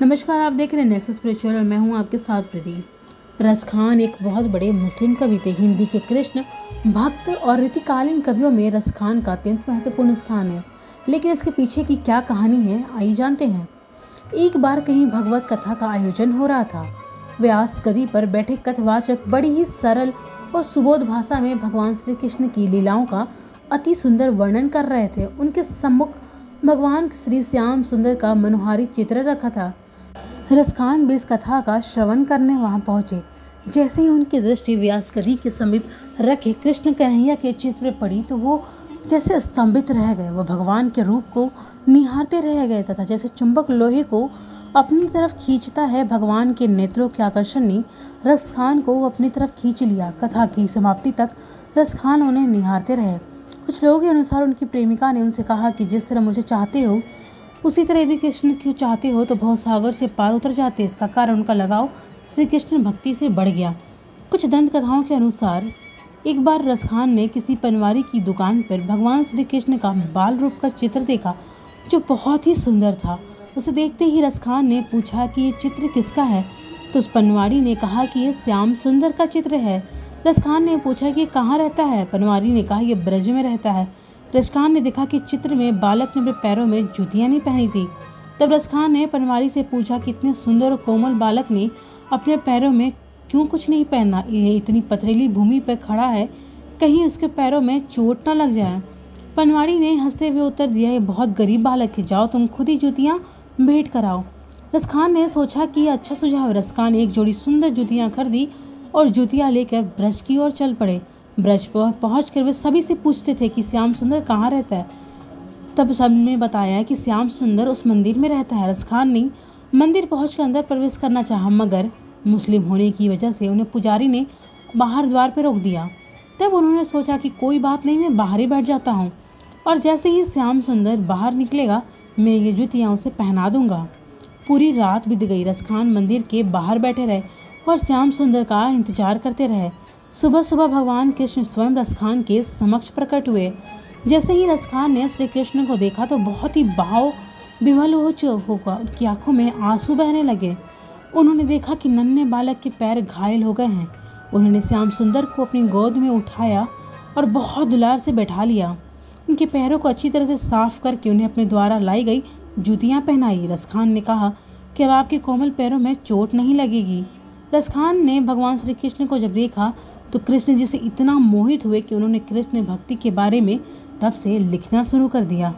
नमस्कार, आप देख रहे हैं नेक्सस स्पिरिचुअल और मैं हूं आपके साथ प्रदीप। रस खान एक बहुत बड़े मुस्लिम कवि थे। हिंदी के कृष्ण भक्त और रीतिकालीन कवियों में रस खान का अत्यंत महत्वपूर्ण स्थान है। लेकिन इसके पीछे की क्या कहानी है, आइए जानते हैं। एक बार कहीं भगवत कथा का आयोजन हो रहा था। व्यास गद्दी पर बैठे कथवाचक बड़ी ही सरल और सुबोध भाषा में भगवान श्री कृष्ण की लीलाओं का अति सुंदर वर्णन कर रहे थे। उनके सम्मुख भगवान श्री श्याम सुंदर का मनोहारी चित्र रखा था। रस खान भी इस कथा का श्रवण करने वहां पहुंचे। जैसे ही उनकी दृष्टि व्यास गद्दी के समीप रखे कृष्ण कन्हैया के चित्र पर पड़ी तो वो जैसे स्तंभित रह गए। वह भगवान के रूप को निहारते रह गए तथा जैसे चुंबक लोहे को अपनी तरफ खींचता है, भगवान के नेत्रों के आकर्षण ने रस खान को अपनी तरफ खींच लिया। कथा की समाप्ति तक रस खान उन्हें निहारते रहे। कुछ लोगों के अनुसार उनकी प्रेमिका ने उनसे कहा कि जिस तरह मुझे चाहते हो उसी तरह यदि कृष्ण को चाहते हो तो भवसागर से पार उतर जाते। इसका कारण उनका लगाव श्री कृष्ण भक्ति से बढ़ गया। कुछ दंत कथाओं के अनुसार एक बार रस खान ने किसी पनवारी की दुकान पर भगवान श्री कृष्ण का बाल रूप का चित्र देखा जो बहुत ही सुंदर था। उसे देखते ही रस खान ने पूछा कि ये चित्र किसका है, तो उस पनवारी ने कहा कि ये श्याम सुंदर का चित्र है। रस खान ने पूछा कि कहाँ रहता है। पनवारी ने कहा ये ब्रज में रहता है। रस खान ने देखा कि चित्र में बालक ने अपने पैरों में जूतियां नहीं पहनी थी। तब रस खान ने पनवारी से पूछा कि इतने सुंदर और कोमल बालक ने अपने पैरों में क्यों कुछ नहीं पहना। ये इतनी पथरीली भूमि पर खड़ा है, कहीं इसके पैरों में चोट न लग जाए। पनवारी ने हंसते हुए उत्तर दिया, ये बहुत गरीब बालक है, जाओ तुम खुद ही जूतियाँ भेंट कराओ। रस खान ने सोचा कि यह अच्छा सुझाव। रस खान एक जोड़ी सुंदर जूतियाँ खरीदी और जूतियाँ लेकर ब्रज की ओर चल पड़े। ब्रज पर पहुंचकर वे सभी से पूछते थे कि श्याम सुंदर कहाँ रहता है। तब सबने बताया कि श्याम सुंदर उस मंदिर में रहता है। रस खान ने मंदिर पहुंचकर अंदर प्रवेश करना चाहा, मगर मुस्लिम होने की वजह से उन्हें पुजारी ने बाहर द्वार पर रोक दिया। तब उन्होंने सोचा कि कोई बात नहीं, मैं बाहर ही बैठ जाता हूँ और जैसे ही श्याम सुंदर बाहर निकलेगा मैं ये जूतियाँ उसे पहना दूंगा। पूरी रात बीत गई। रस खान मंदिर के बाहर बैठे रहे और श्याम सुंदर का इंतजार करते रहे। सुबह सुबह भगवान कृष्ण स्वयं रस खान के समक्ष प्रकट हुए। जैसे ही रस खान ने श्री कृष्ण को देखा तो बहुत ही भाव विह्वल हो चुका, उनकी आंखों में आंसू बहने लगे। उन्होंने देखा कि नन्हे बालक के पैर घायल हो गए हैं। उन्होंने श्याम सुंदर को अपनी गोद में उठाया और बहुत दुलार से बैठा लिया। उनके पैरों को अच्छी तरह से साफ करके उन्हें अपने द्वारा लाई गई जूतियाँ पहनाई। रस खान ने कहा कि अब आपके कोमल पैरों में चोट नहीं लगेगी। रस खान ने भगवान श्री कृष्ण को जब देखा तो कृष्ण जी से इतना मोहित हुए कि उन्होंने कृष्ण भक्ति के बारे में तब से लिखना शुरू कर दिया।